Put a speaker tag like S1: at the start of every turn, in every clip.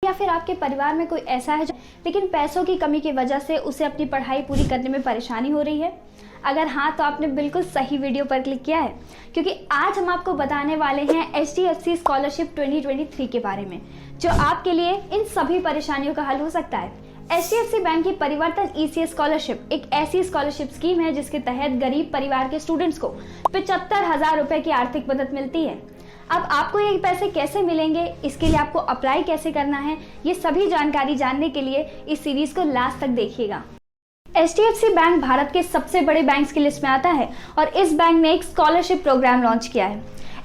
S1: या फिर आपके परिवार में कोई ऐसा है लेकिन पैसों की कमी की वजह से उसे अपनी पढ़ाई पूरी करने में परेशानी हो रही है? अगर हाँ तो आपने बिल्कुल सही वीडियो पर क्लिक किया है, क्योंकि आज हम आपको बताने वाले हैं HDFC स्कॉलरशिप 2023 के बारे में, जो आपके लिए इन सभी परेशानियों का हल हो सकता है। HDFC बैंक की परिवर्तन ECS स्कॉलरशिप एक ऐसी स्कॉलरशिप स्कीम है जिसके तहत गरीब परिवार के स्टूडेंट्स को 75,000 रुपए की आर्थिक मदद मिलती है। अब आपको ये पैसे कैसे मिलेंगे, इसके लिए आपको अप्लाई कैसे करना है, ये सभी जानकारी जानने के लिए इस सीरीज को लास्ट तक देखिएगा। HDFC बैंक भारत के सबसे बड़े बैंक्स की लिस्ट में आता है और इस बैंक ने एक स्कॉलरशिप प्रोग्राम लॉन्च किया है।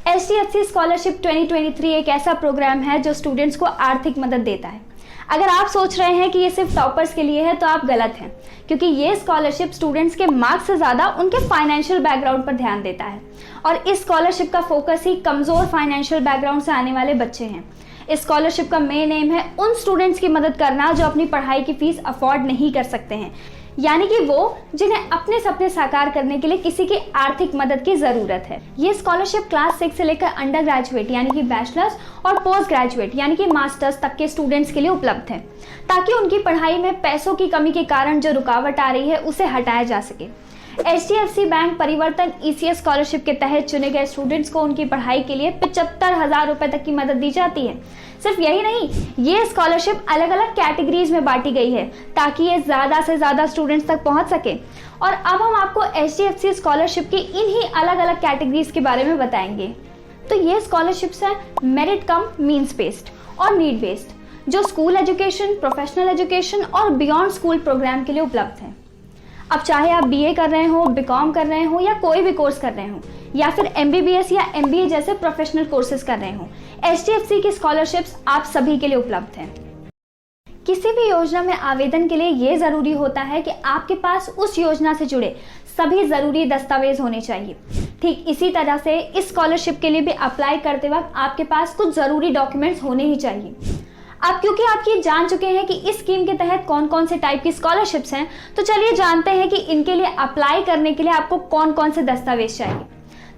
S1: HDFC स्कॉलरशिप 2023 एक ऐसा प्रोग्राम है जो स्टूडेंट्स को आर्थिक मदद देता है। अगर आप सोच रहे हैं कि ये सिर्फ टॉपर्स के लिए है तो आप गलत हैं, क्योंकि ये स्कॉलरशिप स्टूडेंट्स के मार्क्स से ज़्यादा उनके फाइनेंशियल बैकग्राउंड पर ध्यान देता है और इस स्कॉलरशिप का फोकस ही कमज़ोर फाइनेंशियल बैकग्राउंड से आने वाले बच्चे हैं। इस स्कॉलरशिप का मेन एम है उन स्टूडेंट्स की मदद करना जो अपनी पढ़ाई की फीस अफोर्ड नहीं कर सकते हैं, यानी कि वो जिन्हें अपने सपने साकार करने के लिए किसी की आर्थिक मदद की जरूरत है। ये स्कॉलरशिप क्लास 6 से लेकर अंडर ग्रेजुएट यानी कि बैचलर्स और पोस्ट ग्रेजुएट यानी कि मास्टर्स तक के स्टूडेंट्स के लिए उपलब्ध है, ताकि उनकी पढ़ाई में पैसों की कमी के कारण जो रुकावट आ रही है उसे हटाया जा सके। HDFC bank Parivartan ECS scholarship के तहत चुने गए स्टूडेंट्स को उनकी पढ़ाई के लिए 75,000 रुपए तक की मदद दी जाती है। सिर्फ यही नहीं, ये स्कॉलरशिप अलग अलग कैटेगरीज में बांटी गई है ताकि ये ज्यादा से ज्यादा स्टूडेंट्स तक पहुंच सके। और अब हम आपको HDFC स्कॉलरशिप की इन्हीं अलग अलग कैटेगरीज के बारे में बताएंगे। तो ये स्कॉलरशिप्स है मेरिट कम मीन्स बेस्ड और नीड बेस्ड, जो स्कूल एजुकेशन, प्रोफेशनल एजुकेशन और बियॉन्ड स्कूल प्रोग्राम के लिए उपलब्ध है। अब चाहे आप BA कर रहे हो, BCom कर रहे हो या कोई भी कोर्स कर रहे हो, या फिर MBBS या MBA जैसे प्रोफेशनल कोर्सेज कर रहे हो, HDFC की स्कॉलरशिप्स आप सभी के लिए उपलब्ध हैं। किसी भी योजना में आवेदन के लिए ये जरूरी होता है कि आपके पास उस योजना से जुड़े सभी जरूरी दस्तावेज होने चाहिए। ठीक इसी तरह से इस स्कॉलरशिप के लिए भी अप्लाई करते वक्त आपके पास कुछ जरूरी डॉक्यूमेंट्स होने ही चाहिए। अब क्योंकि आप ये जान चुके हैं कि इस स्कीम के तहत कौन कौन से टाइप की स्कॉलरशिप्स हैं, तो चलिए जानते हैं कि इनके लिए अप्लाई करने के लिए आपको कौन कौन से दस्तावेज चाहिए।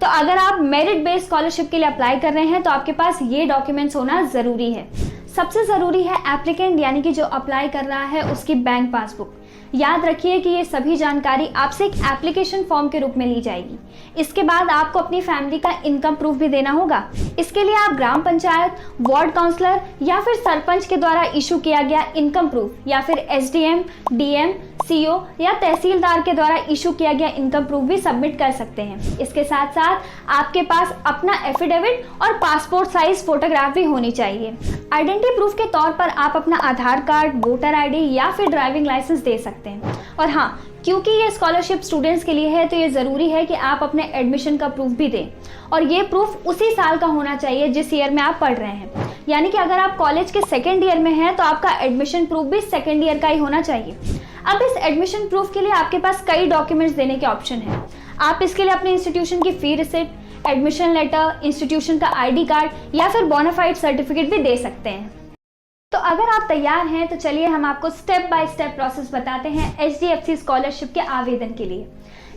S1: तो अगर आप मेरिट बेस्ड स्कॉलरशिप के लिए अप्लाई कर रहे हैं तो आपके पास ये डॉक्यूमेंट्स होना जरूरी है। सबसे जरूरी है एप्लीकेंट यानी कि जो अप्लाई कर रहा है उसकी बैंक पासबुक। याद रखिए कि ये सभी जानकारी आपसे एक एप्लीकेशन फॉर्म के रूप में ली जाएगी। इसके बाद आपको अपनी फैमिली का इनकम प्रूफ भी देना होगा। इसके लिए आप ग्राम पंचायत, वार्ड काउंसलर या फिर सरपंच के द्वारा इशू किया गया इनकम प्रूफ या फिर SDM, DM, CO या तहसीलदार के द्वारा इशू किया गया इनकम प्रूफ भी सबमिट कर सकते हैं। इसके साथ साथ आपके पास अपना एफिडेविट और पासपोर्ट साइज फोटोग्राफ भी होनी चाहिए। आइडेंटिटी प्रूफ के तौर पर आप अपना आधार कार्ड, वोटर ID या फिर ड्राइविंग लाइसेंस दे सकते हैं। और हाँ, क्योंकि ये स्कॉलरशिप स्टूडेंट्स के लिए है तो ये जरूरी है कि आप अपने एडमिशन का प्रूफ भी दें, और ये प्रूफ उसी साल का होना चाहिए जिस ईयर में आप पढ़ रहे हैं। यानी कि अगर आप कॉलेज के सेकेंड ईयर में हैं तो आपका एडमिशन प्रूफ भी सेकेंड ईयर का ही होना चाहिए। अब इस एडमिशन प्रूफ के लिए आपके पास कई डॉक्यूमेंट्स देने के ऑप्शन है। आप इसके लिए अपने इंस्टीट्यूशन की फी रिसिप्ट, एडमिशन लेटर, इंस्टीट्यूशन का ID कार्ड या फिर बोनाफाइड सर्टिफिकेट भी दे सकते हैं। तो अगर आप तैयार हैं तो चलिए हम आपको स्टेप बाय स्टेप प्रोसेस बताते हैं HDFC स्कॉलरशिप के आवेदन के लिए।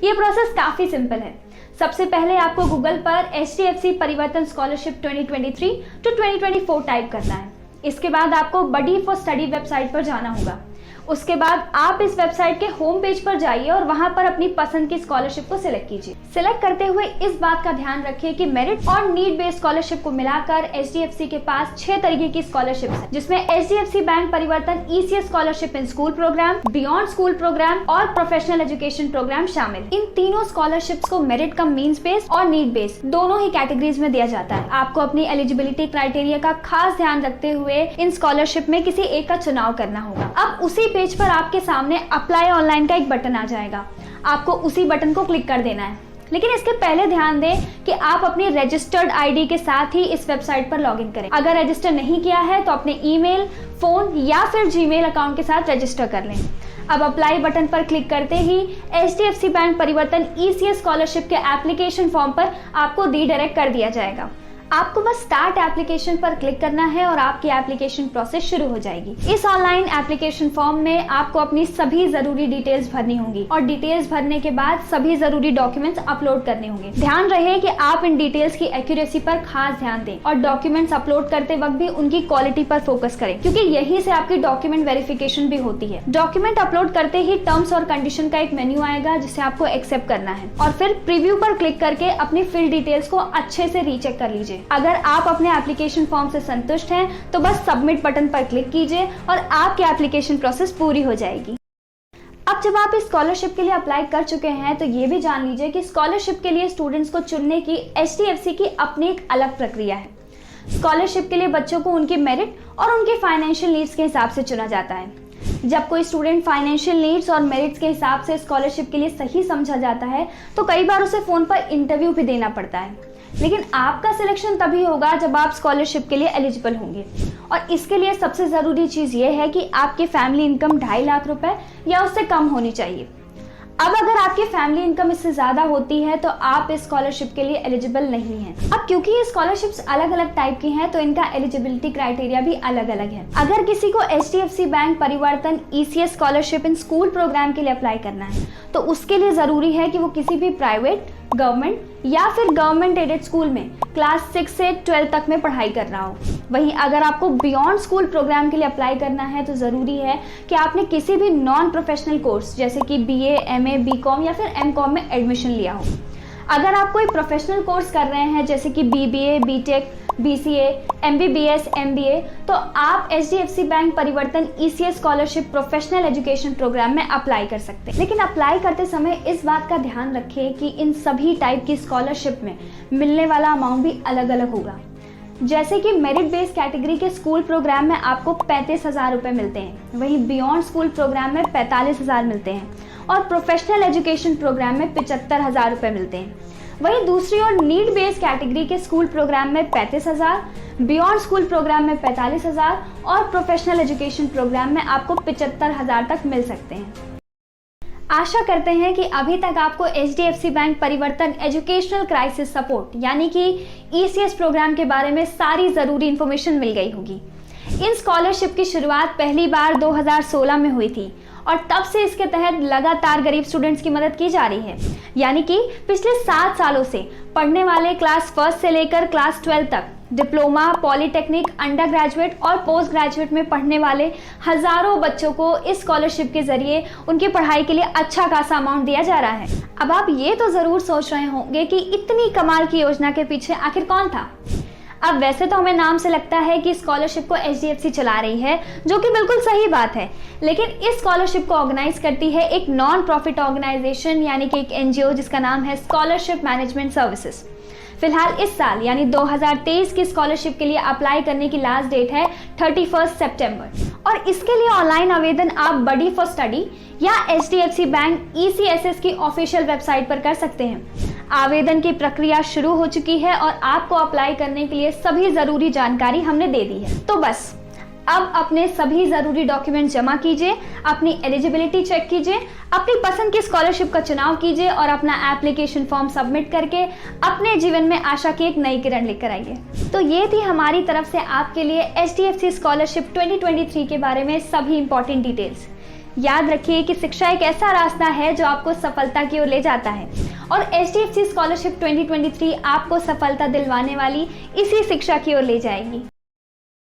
S1: ये प्रोसेस काफी सिंपल है। सबसे पहले आपको गूगल पर HDFC परिवर्तन स्कॉलरशिप 2023 to 2024 टाइप करना है। इसके बाद आपको बडी फॉर स्टडी वेबसाइट पर जाना होगा। उसके बाद आप इस वेबसाइट के होम पेज पर जाइए और वहां पर अपनी पसंद की स्कॉलरशिप को सिलेक्ट कीजिए। सिलेक्ट करते हुए इस बात का ध्यान रखिए कि मेरिट और नीड बेस्ड स्कॉलरशिप को मिलाकर HDFC के पास 6 तरीके की स्कॉलरशिप है, जिसमें HDFC bank Parivartan ECS scholarship in school program, beyond school program और प्रोफेशनल एजुकेशन प्रोग्राम शामिल। इन तीनों स्कॉलरशिप्स को मेरिट कम मीन्स बेस्ड और नीड बेस्ड दोनों ही कैटेगरीज में दिया जाता है। आपको अपनी एलिजिबिलिटी क्राइटेरिया का खास ध्यान रखते हुए इन स्कॉलरशिप में किसी एक का चुनाव करना होगा। अब उसी पेज पर आपके सामने अप्लाई ऑनलाइन का एक बटन आ जाएगा। आपको उसी बटन को क्लिक कर देना है, लेकिन इसके पहले ध्यान दें कि आप अपनी रजिस्टर्ड ID के साथ ही इस वेबसाइट पर लॉगिन करें। अगर रजिस्टर नहीं किया है तो अपने ईमेल, फोन या फिर जीमेल अकाउंट के साथ रजिस्टर कर लें। अब अप्लाई बटन पर क्लिक करते ही HDFC bank Parivartan ECS scholarship के एप्लीकेशन फॉर्म पर आपको रीडायरेक्ट कर दिया जाएगा। आपको बस स्टार्ट एप्लीकेशन पर क्लिक करना है और आपकी एप्लीकेशन प्रोसेस शुरू हो जाएगी। इस ऑनलाइन एप्लीकेशन फॉर्म में आपको अपनी सभी जरूरी डिटेल्स भरनी होंगी और डिटेल्स भरने के बाद सभी जरूरी डॉक्यूमेंट्स अपलोड करने होंगे। ध्यान रहे कि आप इन डिटेल्स की एक्यूरेसी पर खास ध्यान दें और डॉक्यूमेंट्स अपलोड करते वक्त भी उनकी क्वालिटी पर फोकस करें, क्योंकि यहीं से आपकी डॉक्यूमेंट वेरिफिकेशन भी होती है। डॉक्यूमेंट अपलोड करते ही टर्म्स और कंडीशन का एक मेन्यू आएगा जिसे आपको एक्सेप्ट करना है और फिर प्रीव्यू पर क्लिक करके अपनी फिल डिटेल्स को अच्छे से रीचेक कर लीजिए। अगर आप अपने एप्लीकेशन फॉर्म से संतुष्ट हैं तो बस सबमिट बटन पर क्लिक कीजिए और आपकी एप्लीकेशन प्रोसेस पूरी हो जाएगी। अब जब आप इस स्कॉलरशिप के लिए अप्लाई कर चुके हैं तो ये भी जान लीजिए कि स्कॉलरशिप के लिए स्टूडेंट्स को चुनने की HDFC की अपनी एक अलग प्रक्रिया है। स्कॉलरशिप के लिए बच्चों को उनकी मेरिट और उनके फाइनेंशियल नीड्स के हिसाब से चुना जाता है। जब कोई स्टूडेंट फाइनेंशियल नीड्स और मेरिट्स के हिसाब से स्कॉलरशिप के लिए सही समझा जाता है तो कई बार उसे फोन पर इंटरव्यू भी देना पड़ता है, लेकिन आपका सिलेक्शन तभी होगा जब आप स्कॉलरशिप के लिए एलिजिबल होंगे। और इसके लिए सबसे ज़रूरी चीज़ ये है कि आपकी फैमिली इनकम 2.5 लाख रुपए या उससे कम होनी चाहिए। अब अगर आपकी फैमिली इनकम इससे ज़्यादा होती है तो आप इस स्कॉलरशिप के लिए एलिजिबल नहीं हैं। अब क्योंकि ये स्कॉलरशिप्स अलग अलग टाइप की हैं तो इनका एलिजिबिलिटी क्राइटेरिया भी अलग अलग है। अगर किसी को HDFC bank Parivartan ECS scholarship in school program के लिए अप्लाई करना है तो उसके लिए ज़रूरी है कि वो किसी भी प्राइवेट, गवर्नमेंट या फिर गवर्नमेंट एडेड स्कूल में क्लास 6 से 12 तक में पढ़ाई कर रहा हो। वहीं अगर आपको बियॉन्ड स्कूल प्रोग्राम के लिए अप्लाई करना है तो ज़रूरी है कि आपने किसी भी नॉन प्रोफेशनल कोर्स जैसे कि BA, MA, BCom या फिर MCom में एडमिशन लिया हो। अगर आप कोई प्रोफेशनल कोर्स कर रहे हैं जैसे कि BBA, BTech, BCA, MBBS, MBA तो आप HDFC bank Parivartan ECS scholarship professional education program में अप्लाई कर सकते हैं। लेकिन अप्लाई करते समय इस बात का ध्यान रखें कि इन सभी टाइप की स्कॉलरशिप में मिलने वाला अमाउंट भी अलग अलग होगा। जैसे कि मेरिट बेस्ड कैटेगरी के स्कूल प्रोग्राम में आपको 35,000 रुपये मिलते हैं, वहीं बियॉन्ड स्कूल प्रोग्राम में 45,000 मिलते हैं और प्रोफेशनल एजुकेशन प्रोग्राम में 75,000 रुपये मिलते हैं। वहीं दूसरी ओर नीड बेस्ड कैटेगरी के स्कूल प्रोग्राम में 35,000, बियॉन्ड स्कूल प्रोग्राम में 45,000 और प्रोफेशनल एजुकेशन प्रोग्राम में आपको 75,000 तक मिल सकते हैं। आशा करते हैं कि अभी तक आपको HDFC बैंक परिवर्तन एजुकेशनल क्राइसिस सपोर्ट यानी कि ECS प्रोग्राम के बारे में सारी ज़रूरी इन्फॉर्मेशन मिल गई होगी। इन स्कॉलरशिप की शुरुआत पहली बार 2016 में हुई थी और तब से इसके तहत लगातार गरीब स्टूडेंट्स की मदद की जा रही है। यानी कि पिछले 7 सालों से पढ़ने वाले क्लास 1 से लेकर क्लास 12 तक डिप्लोमा, पॉलीटेक्निक, अंडर ग्रेजुएट और पोस्ट ग्रेजुएट में पढ़ने वाले हजारों बच्चों को इस स्कॉलरशिप के जरिए उनकी पढ़ाई के लिए अच्छा खासा अमाउंट दिया जा रहा है। अब आप ये तो ज़रूर सोच रहे होंगे कि इतनी कमाल की योजना के पीछे आखिर कौन था। अब वैसे तो हमें नाम से लगता है कि स्कॉलरशिप को HDFC चला रही है, जो कि बिल्कुल सही बात है, लेकिन इस स्कॉलरशिप को ऑर्गेनाइज करती है एक नॉन प्रॉफिट ऑर्गेनाइजेशन यानी कि एक NGO जिसका नाम है स्कॉलरशिप मैनेजमेंट सर्विसेज। फिलहाल इस साल यानी 2023 की स्कॉलरशिप के लिए अप्लाई करने की लास्ट डेट है 31 सितंबर और इसके लिए ऑनलाइन आवेदन आप बडी फॉर स्टडी या HDFC बैंक ECSS की ऑफिशियल वेबसाइट पर कर सकते हैं। आवेदन की प्रक्रिया शुरू हो चुकी है और आपको अप्लाई करने के लिए सभी जरूरी जानकारी हमने दे दी है। तो बस अब अपने सभी जरूरी डॉक्यूमेंट जमा कीजिए, अपनी एलिजिबिलिटी चेक कीजिए, अपनी पसंद की स्कॉलरशिप का चुनाव कीजिए और अपना एप्लीकेशन फॉर्म सबमिट करके अपने जीवन में आशा की एक नई किरण लेकर आइए। तो ये थी हमारी तरफ से आपके लिए HDFC स्कॉलरशिप 2023 के बारे में सभी इंपॉर्टेंट डिटेल्स। याद रखिए कि शिक्षा एक ऐसा रास्ता है जो आपको सफलता की ओर ले जाता है और HDFC स्कॉलरशिप 2023 आपको सफलता दिलवाने वाली इसी शिक्षा की ओर ले जाएगी।